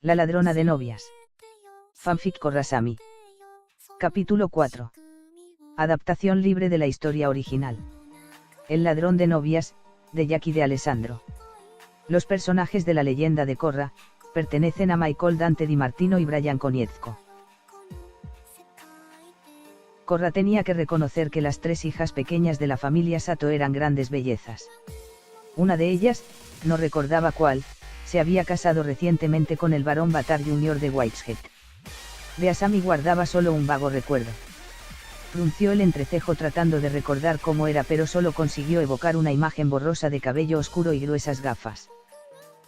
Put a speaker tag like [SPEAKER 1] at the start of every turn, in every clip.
[SPEAKER 1] La ladrona de novias. Fanfic Korrasami. Capítulo 4. Adaptación libre de la historia original. El ladrón de novias, de Jackie de Alessandro. Los personajes de la leyenda de Korra pertenecen a Michael Dante Di Martino y Brian Konietzko. Korra tenía que reconocer que las tres hijas pequeñas de la familia Sato eran grandes bellezas. Una de ellas, no recordaba cuál, se había casado recientemente con el barón Batar Jr. de Whitehead. De Asami guardaba solo un vago recuerdo. Frunció el entrecejo tratando de recordar cómo era, pero solo consiguió evocar una imagen borrosa de cabello oscuro y gruesas gafas.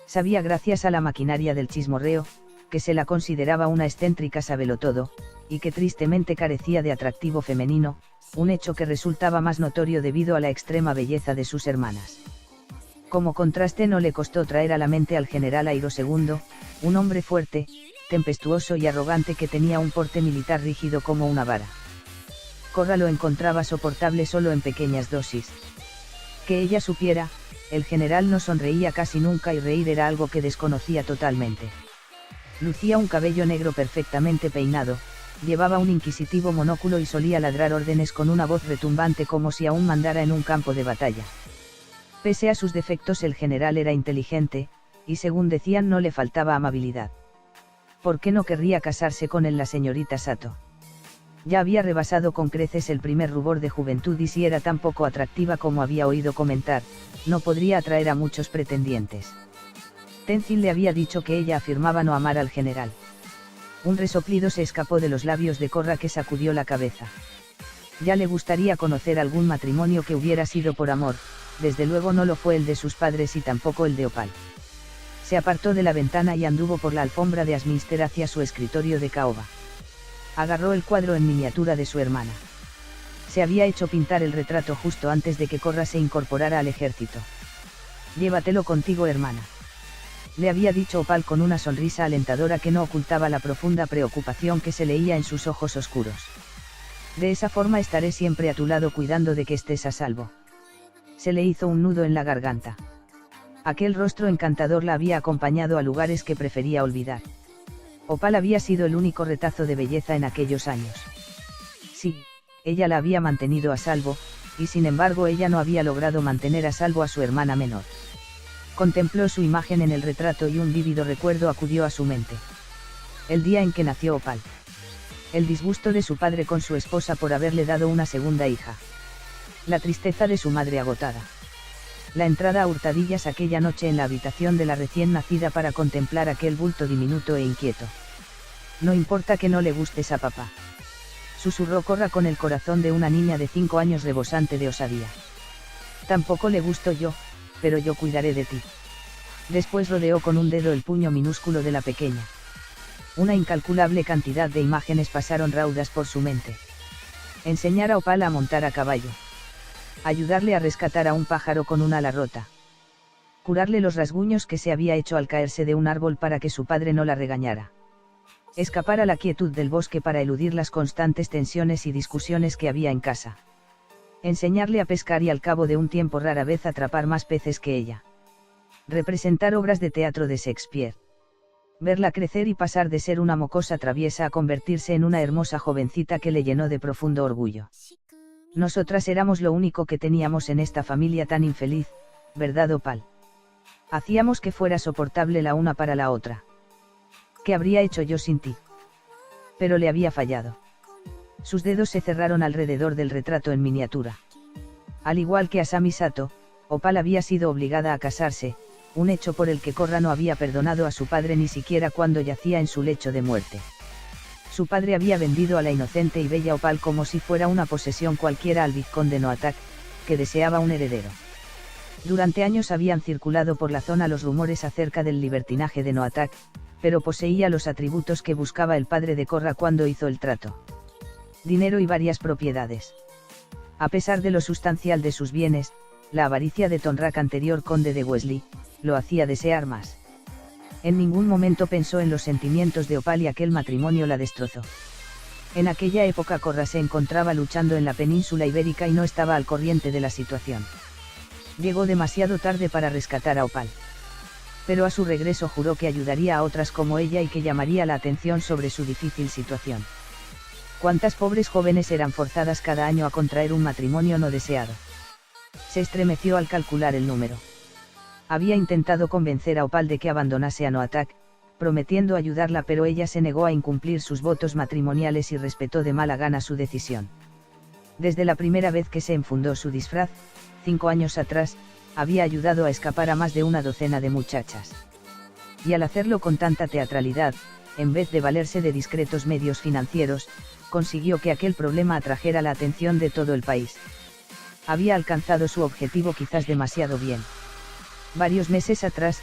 [SPEAKER 1] Sabía, gracias a la maquinaria del chismorreo, que se la consideraba una excéntrica sabelotodo, y que tristemente carecía de atractivo femenino, un hecho que resultaba más notorio debido a la extrema belleza de sus hermanas. Como contraste, no le costó traer a la mente al general Airo II, un hombre fuerte, tempestuoso y arrogante que tenía un porte militar rígido como una vara. Korra lo encontraba soportable solo en pequeñas dosis. Que ella supiera, el general no sonreía casi nunca y reír era algo que desconocía totalmente. Lucía un cabello negro perfectamente peinado, llevaba un inquisitivo monóculo y solía ladrar órdenes con una voz retumbante como si aún mandara en un campo de batalla. Pese a sus defectos, el general era inteligente, y según decían no le faltaba amabilidad. ¿Por qué no querría casarse con él la señorita Sato? Ya había rebasado con creces el primer rubor de juventud y si era tan poco atractiva como había oído comentar, no podría atraer a muchos pretendientes. Tenzin le había dicho que ella afirmaba no amar al general. Un resoplido se escapó de los labios de Korra, que sacudió la cabeza. Ya le gustaría conocer algún matrimonio que hubiera sido por amor, desde luego no lo fue el de sus padres y tampoco el de Opal. Se apartó de la ventana y anduvo por la alfombra de Asminster hacia su escritorio de caoba. Agarró el cuadro en miniatura de su hermana. Se había hecho pintar el retrato justo antes de que Korra se incorporara al ejército. «Llévatelo contigo, hermana», le había dicho Opal con una sonrisa alentadora que no ocultaba la profunda preocupación que se leía en sus ojos oscuros. «De esa forma estaré siempre a tu lado cuidando de que estés a salvo». Se le hizo un nudo en la garganta. Aquel rostro encantador la había acompañado a lugares que prefería olvidar. Opal había sido el único retazo de belleza en aquellos años. Sí, ella la había mantenido a salvo, y sin embargo ella no había logrado mantener a salvo a su hermana menor. Contempló su imagen en el retrato y un vívido recuerdo acudió a su mente. El día en que nació Opal. El disgusto de su padre con su esposa por haberle dado una segunda hija. La tristeza de su madre agotada. La entrada a hurtadillas aquella noche en la habitación de la recién nacida para contemplar aquel bulto diminuto e inquieto. «No importa que no le gustes a papá», susurró Korra con el corazón de una niña de 5 años rebosante de osadía. «Tampoco le gusto yo, pero yo cuidaré de ti». Después rodeó con un dedo el puño minúsculo de la pequeña. Una incalculable cantidad de imágenes pasaron raudas por su mente. Enseñar a Opal a montar a caballo. Ayudarle a rescatar a un pájaro con un ala rota. Curarle los rasguños que se había hecho al caerse de un árbol para que su padre no la regañara. Escapar a la quietud del bosque para eludir las constantes tensiones y discusiones que había en casa. Enseñarle a pescar y al cabo de un tiempo rara vez atrapar más peces que ella. Representar obras de teatro de Shakespeare. Verla crecer y pasar de ser una mocosa traviesa a convertirse en una hermosa jovencita que le llenó de profundo orgullo. Nosotras éramos lo único que teníamos en esta familia tan infeliz, ¿verdad, Opal? Hacíamos que fuera soportable la una para la otra. ¿Qué habría hecho yo sin ti? Pero le había fallado. Sus dedos se cerraron alrededor del retrato en miniatura. Al igual que Asami Sato, Opal había sido obligada a casarse, un hecho por el que Korra no había perdonado a su padre ni siquiera cuando yacía en su lecho de muerte. Su padre había vendido a la inocente y bella Opal como si fuera una posesión cualquiera al vizconde Noatak, que deseaba un heredero. Durante años habían circulado por la zona los rumores acerca del libertinaje de Noatak, pero poseía los atributos que buscaba el padre de Korra cuando hizo el trato. Dinero y varias propiedades. A pesar de lo sustancial de sus bienes, la avaricia de Tonrak, anterior conde de Wesley, lo hacía desear más. En ningún momento pensó en los sentimientos de Opal y aquel matrimonio la destrozó. En aquella época Korra se encontraba luchando en la península ibérica y no estaba al corriente de la situación. Llegó demasiado tarde para rescatar a Opal. Pero a su regreso juró que ayudaría a otras como ella y que llamaría la atención sobre su difícil situación. ¿Cuántas pobres jóvenes eran forzadas cada año a contraer un matrimonio no deseado? Se estremeció al calcular el número. Había intentado convencer a Opal de que abandonase a Noatak, prometiendo ayudarla, pero ella se negó a incumplir sus votos matrimoniales y respetó de mala gana su decisión. Desde la primera vez que se enfundó su disfraz, 5 años atrás, había ayudado a escapar a más de una docena de muchachas. Y al hacerlo con tanta teatralidad, en vez de valerse de discretos medios financieros, consiguió que aquel problema atrajera la atención de todo el país. Había alcanzado su objetivo quizás demasiado bien. Varios meses atrás,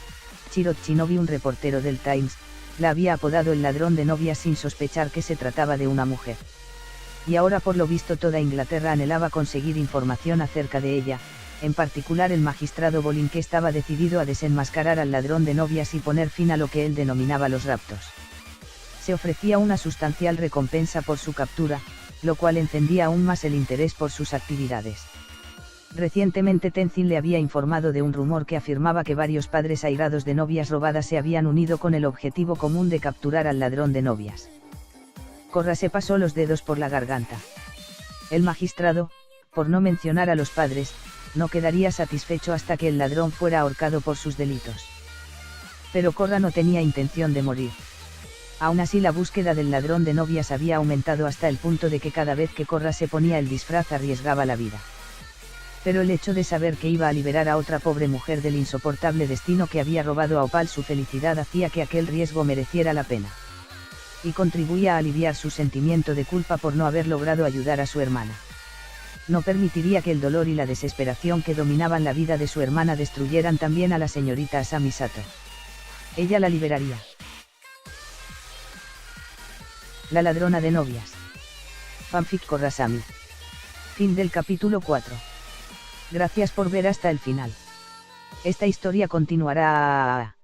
[SPEAKER 1] Chirot Shinobi, un reportero del Times, la había apodado el ladrón de novias sin sospechar que se trataba de una mujer. Y ahora por lo visto toda Inglaterra anhelaba conseguir información acerca de ella, en particular el magistrado Bolin, que estaba decidido a desenmascarar al ladrón de novias y poner fin a lo que él denominaba los raptos. Se ofrecía una sustancial recompensa por su captura, lo cual encendía aún más el interés por sus actividades. Recientemente Tenzin le había informado de un rumor que afirmaba que varios padres airados de novias robadas se habían unido con el objetivo común de capturar al ladrón de novias. Korra se pasó los dedos por la garganta. El magistrado, por no mencionar a los padres, no quedaría satisfecho hasta que el ladrón fuera ahorcado por sus delitos. Pero Korra no tenía intención de morir. Aún así, la búsqueda del ladrón de novias había aumentado hasta el punto de que cada vez que Korra se ponía el disfraz arriesgaba la vida. Pero el hecho de saber que iba a liberar a otra pobre mujer del insoportable destino que había robado a Opal su felicidad hacía que aquel riesgo mereciera la pena. Y contribuía a aliviar su sentimiento de culpa por no haber logrado ayudar a su hermana. No permitiría que el dolor y la desesperación que dominaban la vida de su hermana destruyeran también a la señorita Asami Sato. Ella la liberaría. La ladrona de novias. Fanfic Korrasami. Fin del capítulo 4. Gracias por ver hasta el final. Esta historia continuará.